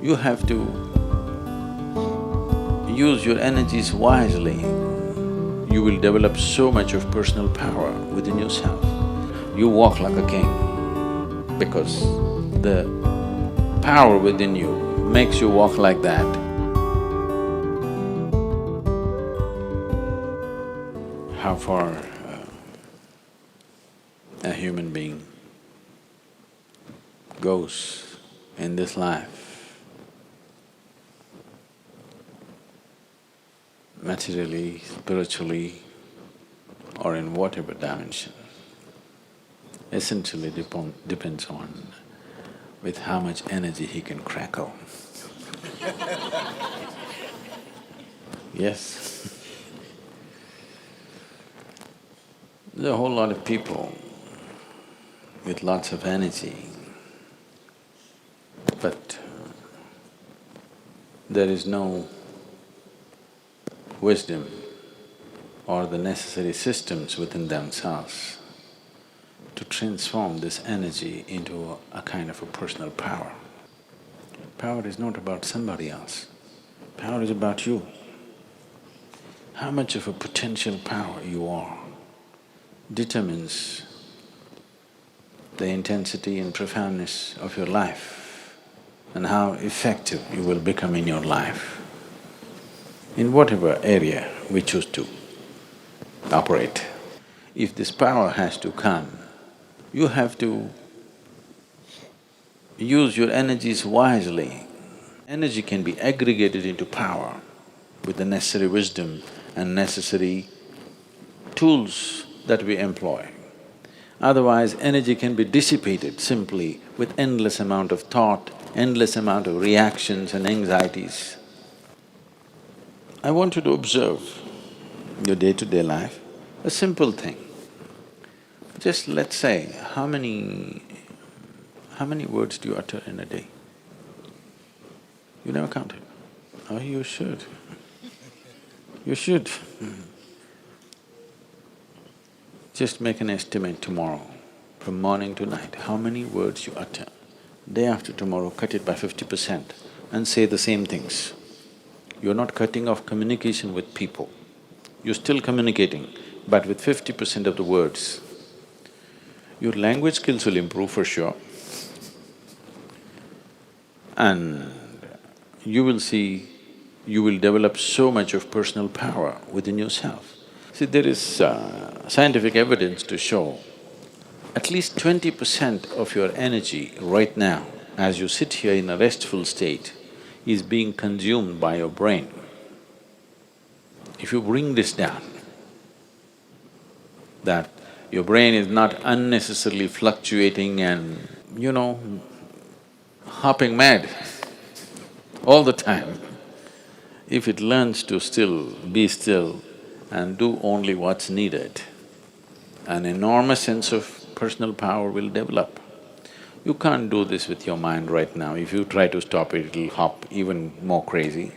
You have to use your energies wisely. You will develop so much of personal power within yourself. You walk like a king because the power within you makes you walk like that. How far a human being goes in this life, materially, spiritually, or in whatever dimension, essentially depends on with how much energy he can crackle. Yes. There's a whole lot of people with lots of energy, but there is no wisdom or the necessary systems within themselves to transform this energy into a kind of a personal power. Power is not about somebody else, power is about you. How much of a potential power you are determines the intensity and profoundness of your life and how effective you will become in your life, in whatever area we choose to operate. If this power has to come, you have to use your energies wisely. Energy can be aggregated into power with the necessary wisdom and necessary tools that we employ. Otherwise, energy can be dissipated simply with endless amount of thought, endless amount of reactions and anxieties. I want you to observe your day-to-day life, a simple thing. Just let's say, how many words do you utter in a day? You never counted? Oh, you should. You should. Just make an estimate tomorrow, from morning to night, how many words you utter. Day after tomorrow, cut it by 50% and say the same things. You're not cutting off communication with people. You're still communicating, but with 50% of the words. Your language skills will improve for sure. And you will see, you will develop so much of personal power within yourself. See, there is scientific evidence to show at least 20% of your energy right now, as you sit here in a restful state, is being consumed by your brain. If you bring this down, that your brain is not unnecessarily fluctuating and, hopping mad all the time. If it learns to be still and do only what's needed, an enormous sense of personal power will develop. You can't do this with your mind right now. If you try to stop it, it'll hop even more crazy.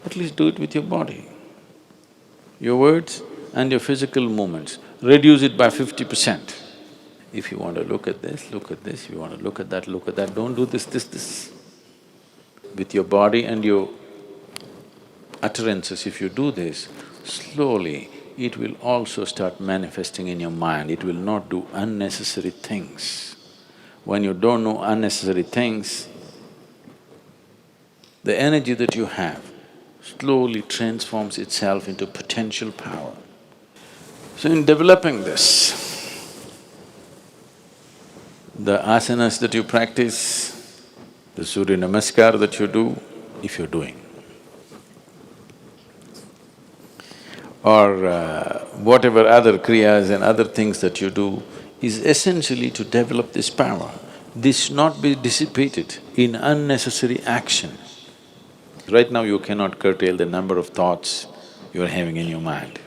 At least do it with your body. Your words and your physical movements, reduce it by 50%. If you want to look at this, look at this. If you want to look at that, don't do this. With your body and your utterances, if you do this, slowly it will also start manifesting in your mind. It will not do unnecessary things. When you don't know unnecessary things, the energy that you have slowly transforms itself into potential power. So in developing this, the asanas that you practice, the Surya Namaskar that you do, if you're doing, or whatever other kriyas and other things that you do, is essentially to develop this power. This should not be dissipated in unnecessary action. Right now you cannot curtail the number of thoughts you're having in your mind.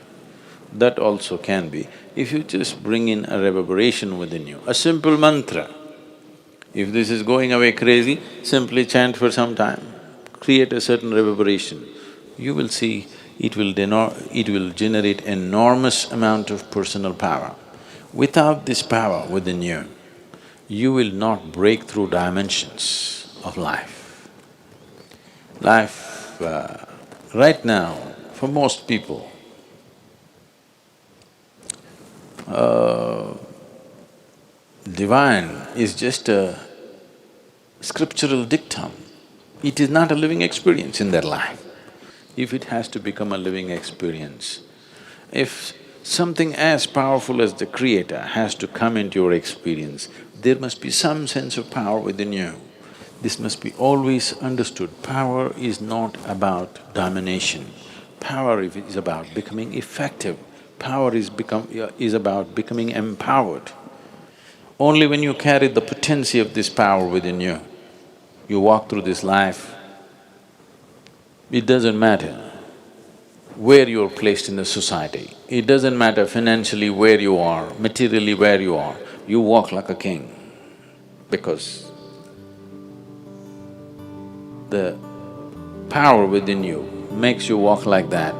That also can be, if you just bring in a reverberation within you, a simple mantra. If this is going away crazy, simply chant for some time, create a certain reverberation. You will see it will generate enormous amount of personal power. Without this power within you, you will not break through dimensions of life. Life, right now, for most people, divine is just a scriptural dictum. It is not a living experience in their life. If it has to become a living experience, if something as powerful as the Creator has to come into your experience, there must be some sense of power within you. This must be always understood. Power is not about domination. Power is about becoming effective. Power is about becoming empowered. Only when you carry the potency of this power within you, you walk through this life. It doesn't matter where you're placed in the society. It doesn't matter financially where you are, materially where you walk like a king because the power within you makes you walk like that.